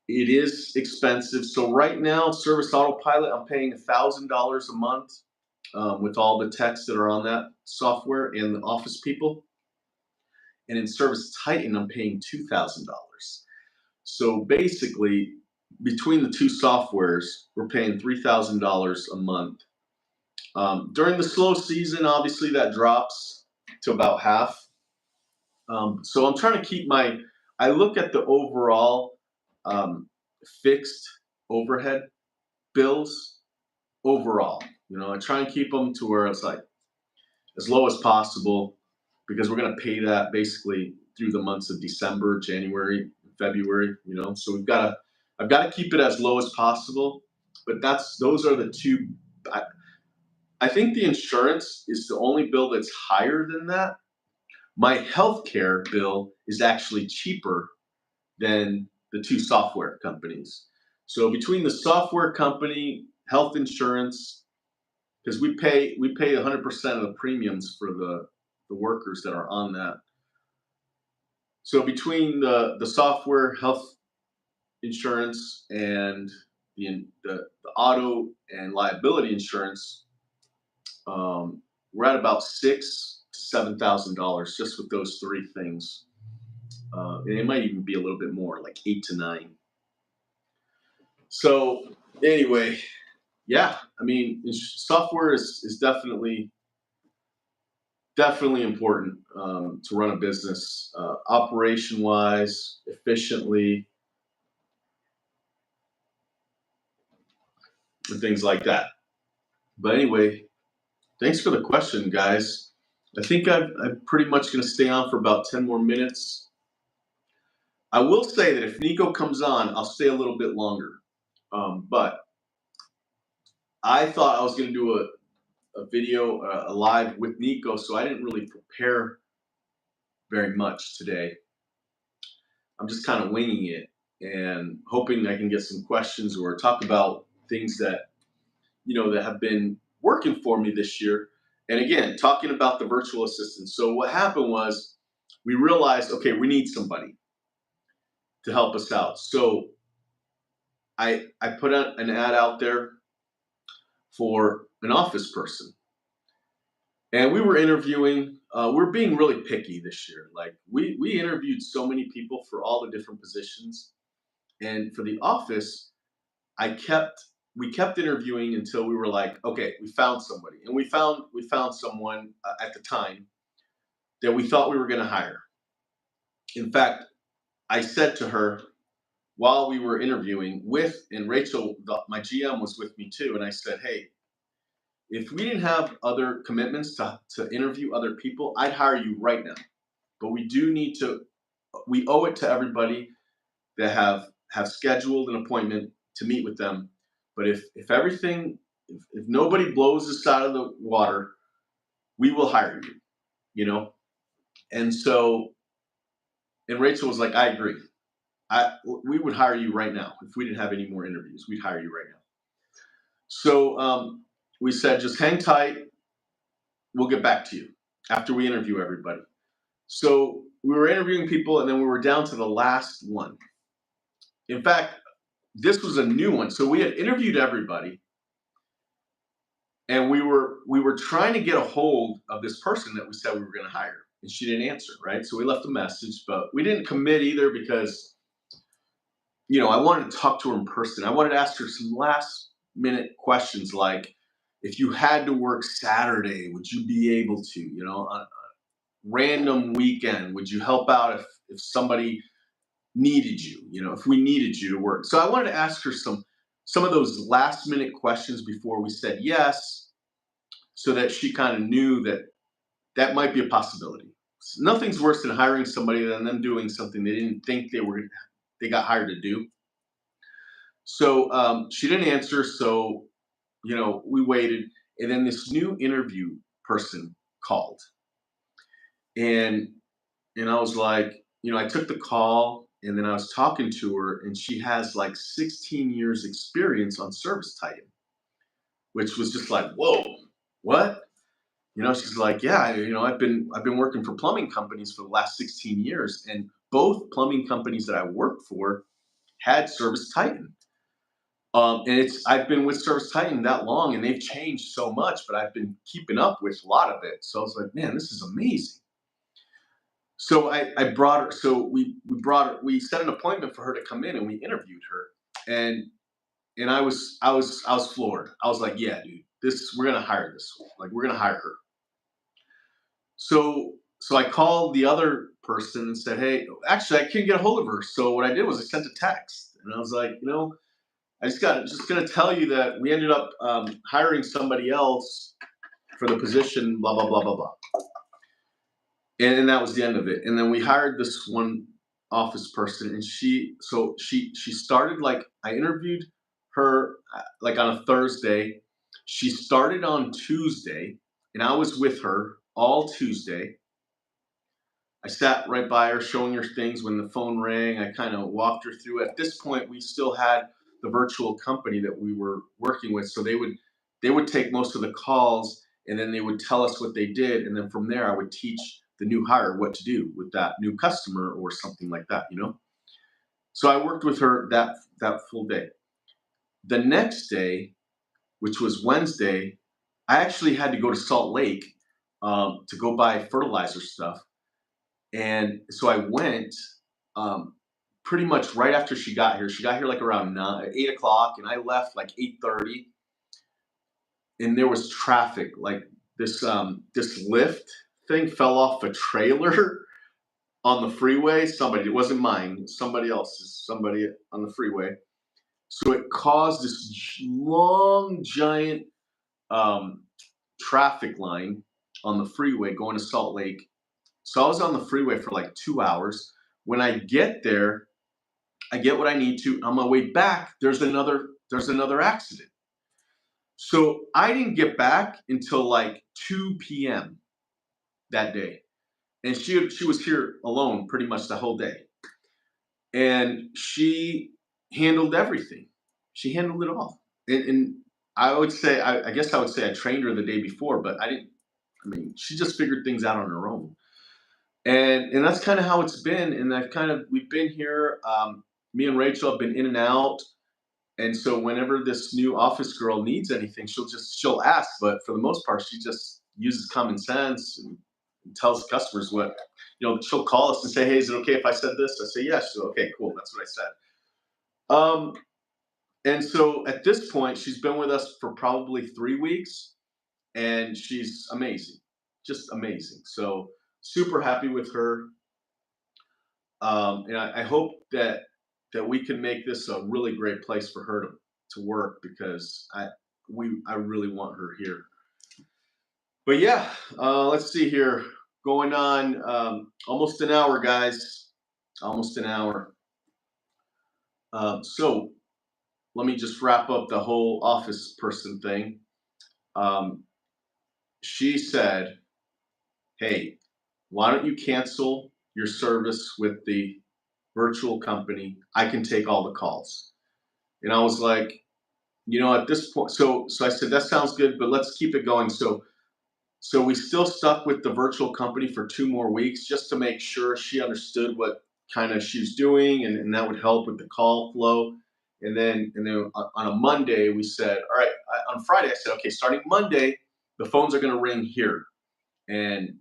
It is expensive. So right now, Service Autopilot, I'm paying $1,000 a month with all the techs that are on that software and the office people. And in Service Titan, I'm paying $2,000. So basically, between the two softwares, we're paying $3,000 a month. During the slow season, obviously that drops to about half. So I'm trying to keep I look at the overall fixed overhead bills overall. I try and keep them to where it's like as low as possible because we're going to pay that basically through the months of December, January, February. So I've got to keep it as low as possible. But those are the two. I think the insurance is the only bill that's higher than that. My healthcare bill is actually cheaper than the two software companies. So between the software company, health insurance, because we pay 100% of the premiums for the workers that are on that. So between the software, health insurance, and the auto and liability insurance, we're at about $6,000 to $7,000 just with those three things. And it might even be a little bit more, like 8 to 9. So anyway, yeah, I mean, software is definitely important to run a business, operation wise, efficiently, and things like that. But anyway, thanks for the question, guys. I think I'm pretty much going to stay on for about 10 more minutes. I will say that if Nico comes on, I'll stay a little bit longer. But I thought I was going to do a video, a live with Nico, so I didn't really prepare very much today. I'm just kind of winging it and hoping I can get some questions or talk about things that that have been working for me this year. And again, talking about the virtual assistant. So what happened was we realized, okay, we need somebody to help us out. So I put an ad out there for an office person. And we were interviewing. We're being really picky this year. Like we interviewed so many people for all the different positions, and for the office, I kept we kept interviewing until we were like, okay, we found somebody, and we found someone at the time that we thought we were going to hire. In fact, I said to her while we were interviewing with, and Rachel, my GM, was with me too, and I said, hey, if we didn't have other commitments to interview other people, I'd hire you right now. But we do need to, we owe it to everybody that have scheduled an appointment to meet with them. But if everything, if nobody blows us out of the water, we will hire you, you know? And so, and Rachel was like, I agree. We would hire you right now. If we didn't have any more interviews, we'd hire you right now. So we said, just hang tight. We'll get back to you after we interview everybody. So we were interviewing people, and then we were down to the last one. In fact, this was a new one. So we had interviewed everybody, and we were trying to get a hold of this person that we said we were going to hire, and she didn't answer. Right. So we left a message, but we didn't commit either because I wanted to talk to her in person. I wanted to ask her some last minute questions like, if you had to work Saturday, would you be able to? On a random weekend, would you help out if somebody needed you? If we needed you to work. So I wanted to ask her some of those last minute questions before we said yes, so that she kind of knew that that might be a possibility. Nothing's worse than hiring somebody than them doing something they didn't think they got hired to do. So she didn't answer. So we waited, and then this new interview person called, and I was like, I took the call, and then I was talking to her, and she has like 16 years experience on Service Titan, which was just like, whoa, what? She's like, yeah, I've been working for plumbing companies for the last 16 years, and both plumbing companies that I worked for had Service Titan. And I've been with Service Titan that long, and they've changed so much, but I've been keeping up with a lot of it. So I was like, man, this is amazing. So I brought her. So we brought her. We set an appointment for her to come in, and we interviewed her. And I was floored. I was like, yeah, dude, we're gonna hire this one. Like, we're gonna hire her. So I called the other person and said, hey, actually, I couldn't get a hold of her. So what I did was I sent a text, and I was like, I just gonna tell you that we ended up hiring somebody else for the position, blah blah blah blah blah. And that was the end of it. And then we hired this one office person, and she started, like, I interviewed her like on a Thursday. She started on Tuesday, and I was with her all Tuesday. I sat right by her, showing her things. When the phone rang, I kind of walked her through. At this point, we still had the virtual company that we were working with, so they would take most of the calls, and then they would tell us what they did, and then from there, I would teach the new hire what to do with that new customer or something like that. So I worked with her that full day. The next day, which was Wednesday, I actually had to go to Salt Lake to go buy fertilizer stuff. And so I went pretty much right after she got here. She got here like around 8 o'clock, and I left like 8:30. And there was traffic. Like, this lift thing fell off a trailer on the freeway. It wasn't mine. Somebody else's. Somebody on the freeway. So it caused this long, giant traffic line on the freeway going to Salt Lake. So I was on the freeway for like 2 hours. When I get there, I get what I need to. On my way back, there's another accident. So I didn't get back until like 2 p.m. that day. And she was here alone pretty much the whole day. And she handled everything. She handled it all. And I would say, I guess I would say I trained her the day before, but I didn't. I mean, she just figured things out on her own. And that's kind of how it's been. And we've been here. Me and Rachel have been in and out. And so whenever this new office girl needs anything, she'll ask, but for the most part, she just uses common sense and tells customers what, she'll call us and say, "Hey, is it okay if I said this?" I say, "Yes." So, okay, cool. That's what I said. Um, and so at this point, she's been with us for probably 3 weeks, and she's amazing, just amazing. So super happy with her. And I hope that we can make this a really great place for her to work, because I really want her here. But yeah, let's see here. Going on almost an hour, guys. Almost an hour. So let me just wrap up the whole office person thing. Um, she said, "Hey, why don't you cancel your service with the virtual company? I can take all the calls." And I was like, at this point, so I said, "That sounds good, but let's keep it going." So we still stuck with the virtual company for 2 more weeks, just to make sure she understood what kind of she's doing, and that would help with the call flow. And then on a Monday we said, all right. On Friday I said, okay, starting Monday, the phones are going to ring here, and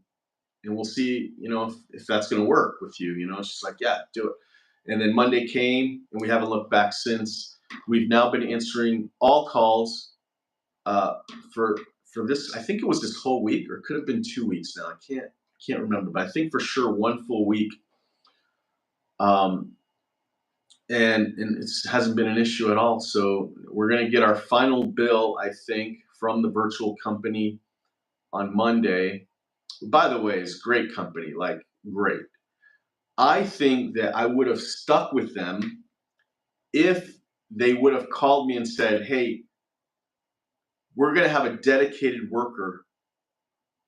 we'll see, if that's going to work with you. She's like, yeah, do it. And then Monday came, and we haven't looked back since. We've now been answering all calls uh, for this. I think it was this whole week, or it could have been 2 weeks now. I can't remember, but I think for sure one full week. Um, and it hasn't been an issue at all. So we're gonna get our final bill, I think, from the virtual company on Monday. By the way, it's great company, like great. I think that I would have stuck with them if they would have called me and said, "Hey, we're gonna have a dedicated worker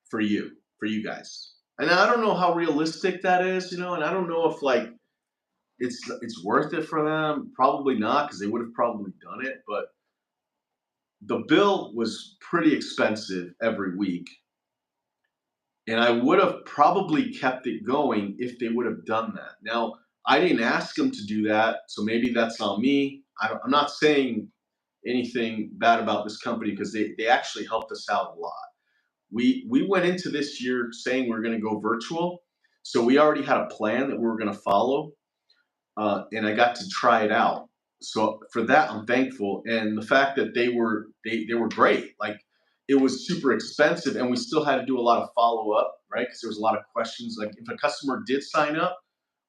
for you guys." And I don't know how realistic that is, and I don't know if like it's worth it for them. Probably not, because they would have probably done it. But the bill was pretty expensive every week, and I would have probably kept it going if they would have done that. Now, I didn't ask them to do that, so maybe that's on me. I'm not saying anything bad about this company, because they actually helped us out a lot. We went into this year saying we are going to go virtual, so we already had a plan that we were going to follow, and I got to try it out. So for that, I'm thankful, and the fact that they were great. Like, it was super expensive, and we still had to do a lot of follow up, right? Because there was a lot of questions. Like, if a customer did sign up,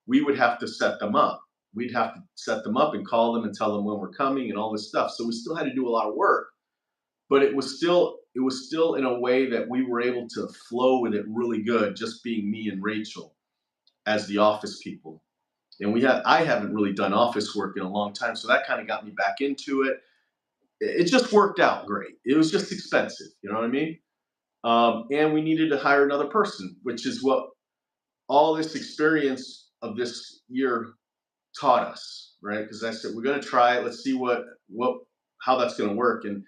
we would have to set them up. We'd have to set them up and call them and tell them when we're coming and all this stuff. So we still had to do a lot of work, but it was still in a way that we were able to flow with it really good, just being me and Rachel as the office people. And I haven't really done office work in a long time, so that kind of got me back into it. It just worked out great. It was just expensive, you know what I mean? And we needed to hire another person, which is what all this experience of this year taught us, right? Because I said, we're going to try it. Let's see what how that's going to work. And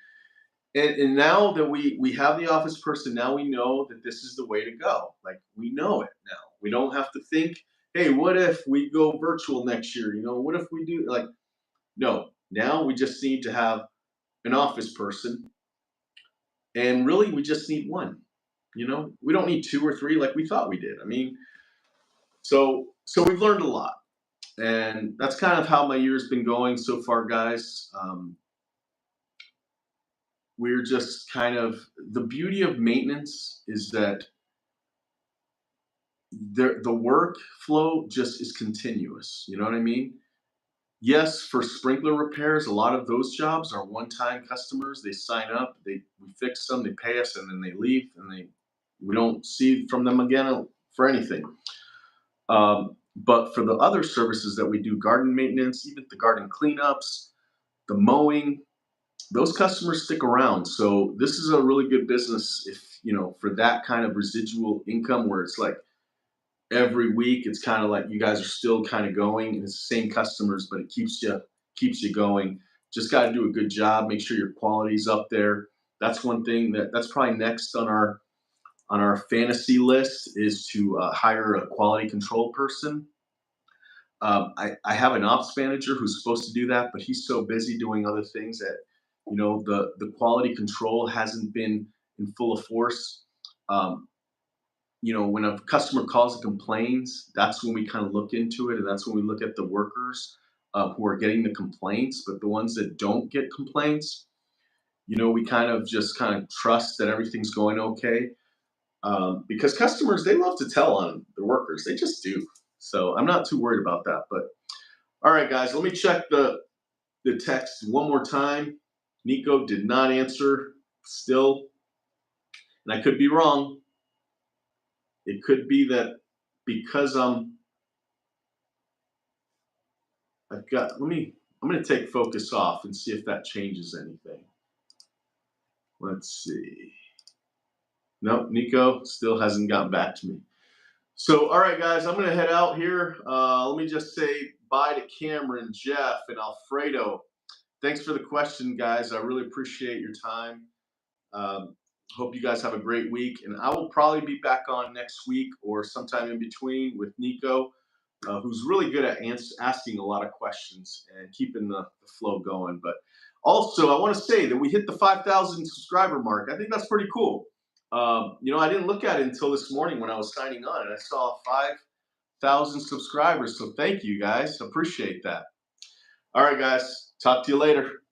now that we have the office person, now we know that this is the way to go. Like, we know it now. We don't have to think, hey, what if we go virtual next year? What if we do, like, no. Now we just need to have an office person, and really we just need one. We don't need two or three like we thought we did. I mean, so we've learned a lot, and that's kind of how my year's been going so far, guys. We're just kind of, the beauty of maintenance is that the workflow just is continuous. You know what I mean? Yes, for sprinkler repairs, a lot of those jobs are one-time customers. They sign up, we fix them, they pay us, and then they leave, and we don't see from them again for anything. But for the other services that we do, garden maintenance, even the garden cleanups, the mowing, those customers stick around. So this is a really good business if, for that kind of residual income, where it's like every week it's kind of like you guys are still kind of going, and it's the same customers, but it keeps you going. Just got to do a good job, make sure your quality's up there. That's one thing that's probably next on our fantasy list, is to hire a quality control person. I have an ops manager who's supposed to do that, but he's so busy doing other things that, the quality control hasn't been in full of force. Um, when a customer calls and complains, that's when we kind of look into it, and that's when we look at the workers who are getting the complaints. But the ones that don't get complaints, we kind of just kind of trust that everything's going okay, because customers, they love to tell on their workers. They just do. So I'm not too worried about that. But all right, guys, let me check the text one more time. Nico did not answer still, and I could be wrong. It could be that because I've got. I'm going to take focus off and see if that changes anything. Let's see. Nope, Nico still hasn't gotten back to me. So, all right, guys, I'm going to head out here. Let me just say bye to Cameron, Jeff, and Alfredo. Thanks for the question, guys. I really appreciate your time. Um, Hope you guys have a great week. And I will probably be back on next week or sometime in between with Nico, who's really good at asking a lot of questions and keeping the flow going. But also, I want to say that we hit the 5,000 subscriber mark. I think that's pretty cool. I didn't look at it until this morning when I was signing on, and I saw 5,000 subscribers. So thank you guys. Appreciate that. All right, guys. Talk to you later.